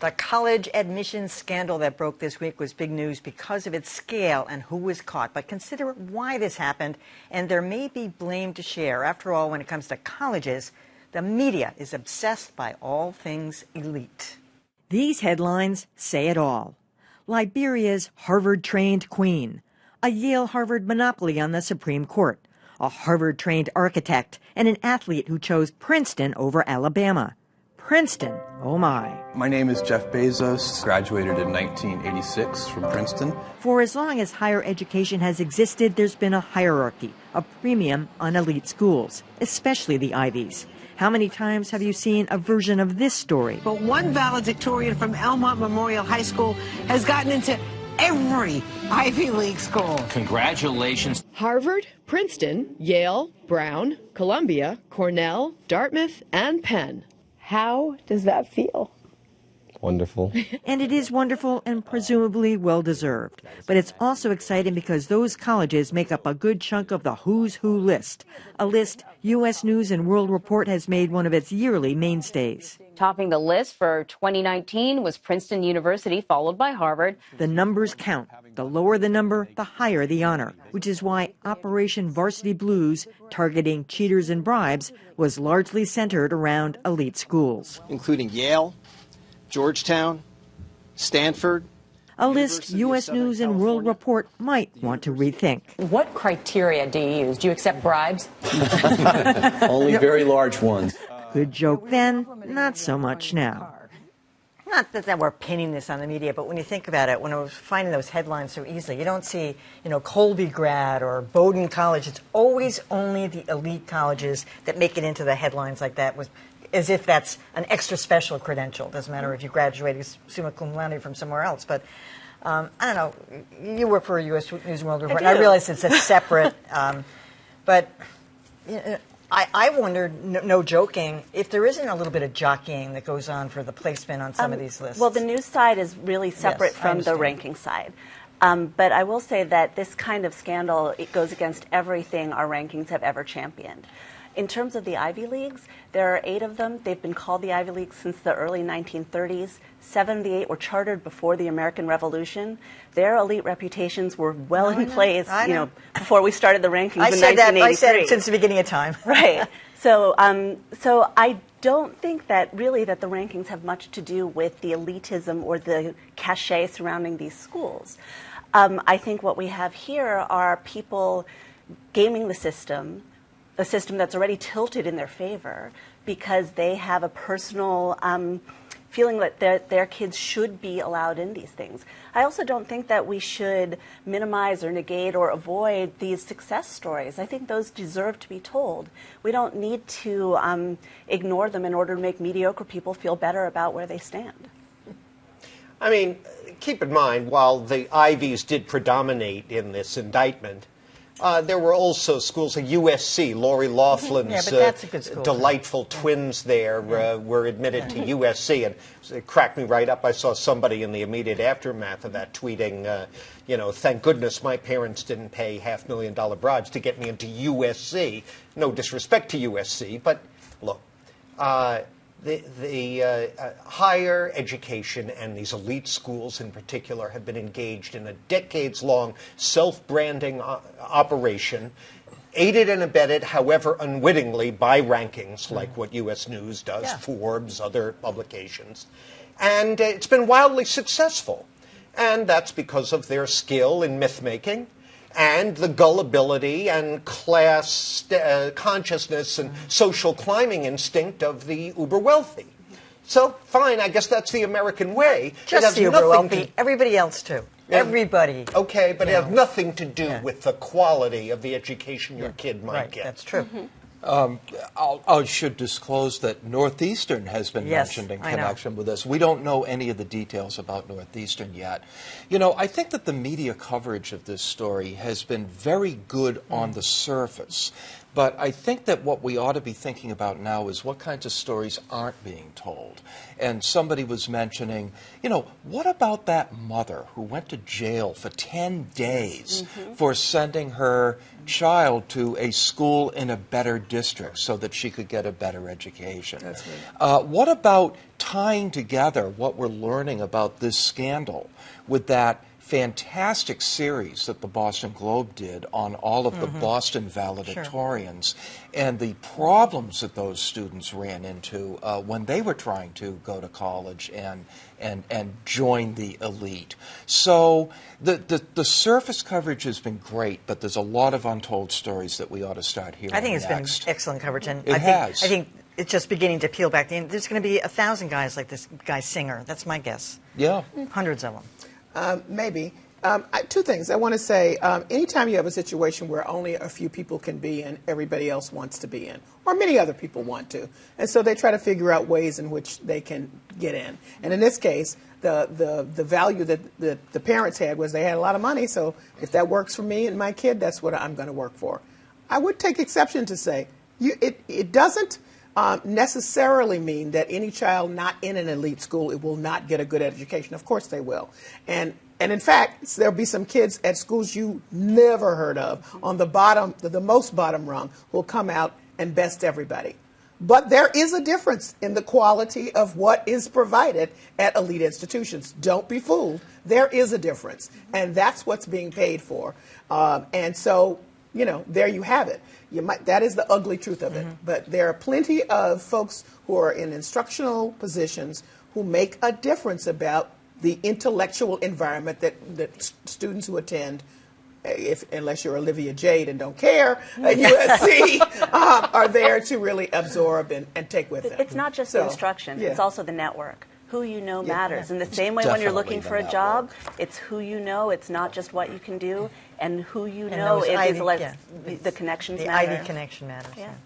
The college admissions scandal that broke this week was big news because of its scale and who was caught. But consider why this happened, and there may be blame to share. After all, when it comes to colleges, the media is obsessed by all things elite. These headlines say it all. Liberia's Harvard-trained queen, a Yale-Harvard monopoly on the Supreme Court, a Harvard-trained architect, and an athlete who chose Princeton over Alabama. Princeton, oh my. My name is Jeff Bezos, graduated in 1986 from Princeton. For as long as higher education has existed, there's been a hierarchy, a premium on elite schools, especially the Ivies. How many times have you seen a version of this story? But one valedictorian from Elmont Memorial High School has gotten into every Ivy League school. Congratulations. Harvard, Princeton, Yale, Brown, Columbia, Cornell, Dartmouth, and Penn. How does that feel? Wonderful. And it is wonderful and presumably well-deserved. But it's also exciting because those colleges make up a good chunk of the who's who list, a list U.S. News and World Report has made one of its yearly mainstays. Topping the list for 2019 was Princeton University, followed by Harvard. The numbers count. The lower the number, the higher the honor, which is why Operation Varsity Blues, targeting cheaters and bribes, was largely centered around elite schools. Including Yale, Georgetown, Stanford. A list U.S. News and World Report might want to rethink. What criteria do you use? Do you accept bribes? Only very large ones. Good joke then, not so much now. Not that we're pinning this on the media, but when you think about it, when I was finding those headlines so easily, you don't see, Colby grad or Bowdoin College. It's always only the elite colleges that make it into the headlines like that, as if that's an extra special credential. Doesn't matter if you graduated summa cum laude from somewhere else. But I don't know. You work for a U.S. News and World Report, and I realize it's a separate. But I wondered, no joking, if there isn't a little bit of jockeying that goes on for the placement on some of these lists. Well, the news side is really separate from the ranking side. But I will say that this kind of scandal, it goes against everything our rankings have ever championed. In terms of the Ivy Leagues, there are 8 of them. They've been called the Ivy Leagues since the early 1930s. 7 of the 8 were chartered before the American Revolution. Their elite reputations were well in place, before we started the rankings in 1983. I said it since the beginning of time. Right. So I don't think that the rankings have much to do with the elitism or the cachet surrounding these schools. I think what we have here are people gaming the system, a system that's already tilted in their favor because they have a personal feeling that their kids should be allowed in these things. I also don't think that we should minimize or negate or avoid these success stories. I think those deserve to be told. We don't need to ignore them in order to make mediocre people feel better about where they stand. I mean, keep in mind, while the Ivies did predominate in this indictment, there were also schools like USC. Lori Laughlin's delightful twins there were admitted to USC, and it cracked me right up. I saw somebody in the immediate aftermath of that tweeting, thank goodness my parents didn't pay $500,000 bribes to get me into USC. No disrespect to USC, but look, the higher education and these elite schools in particular have been engaged in a decades-long self-branding operation, aided and abetted, however unwittingly, by rankings like what U.S. News does, Forbes, other publications. And it's been wildly successful. And that's because of their skill in myth-making and the gullibility and class consciousness and social climbing instinct of the uber-wealthy. So, fine, I guess that's the American way. Just the uber-wealthy, everybody else too. Everybody. Okay, but it has nothing to do with the quality of the education your kid might get. That's true. I should disclose that Northeastern has been mentioned in connection with this. We don't know any of the details about Northeastern yet. I think that the media coverage of this story has been very good on the surface. But I think that what we ought to be thinking about now is what kinds of stories aren't being told. And somebody was mentioning, what about that mother who went to jail for 10 days for sending her child to a school in a better district so that she could get a better education? That's right. What about tying together what we're learning about this scandal with that fantastic series that the Boston Globe did on all of the Boston valedictorians and the problems that those students ran into when they were trying to go to college and join the elite. So the surface coverage has been great, but there's a lot of untold stories that we ought to start hearing. I think next. It's been excellent coverage, and I think it's just beginning to peel back. There's going to be 1,000 guys like this guy Singer. That's my guess. Yeah, hundreds of them. Maybe. Two things. I want to say, anytime you have a situation where only a few people can be in, everybody else wants to be in, or many other people want to. And so they try to figure out ways in which they can get in. And in this case, the value that the parents had was they had a lot of money, so if that works for me and my kid, that's what I'm going to work for. I would take exception to say, it doesn't necessarily mean that any child not in an elite school will not get a good education. Of course they will. And in fact, there'll be some kids at schools you never heard of on the most bottom rung will come out and best everybody. But there is a difference in the quality of what is provided at elite institutions. Don't be fooled. There is a difference. And that's what's being paid for. And so, there you have it. That is the ugly truth of it. But there are plenty of folks who are in instructional positions who make a difference about the intellectual environment that students who attend, unless you're Olivia Jade and don't care, at USC, are there to really absorb and take with them. It's not just the instruction. It's also the network. Who you know matters. In the same way when you're looking for a job, it's who you know. It's not just what you can do. And who you know, the connections matter. The Ivy connection matters. Yeah.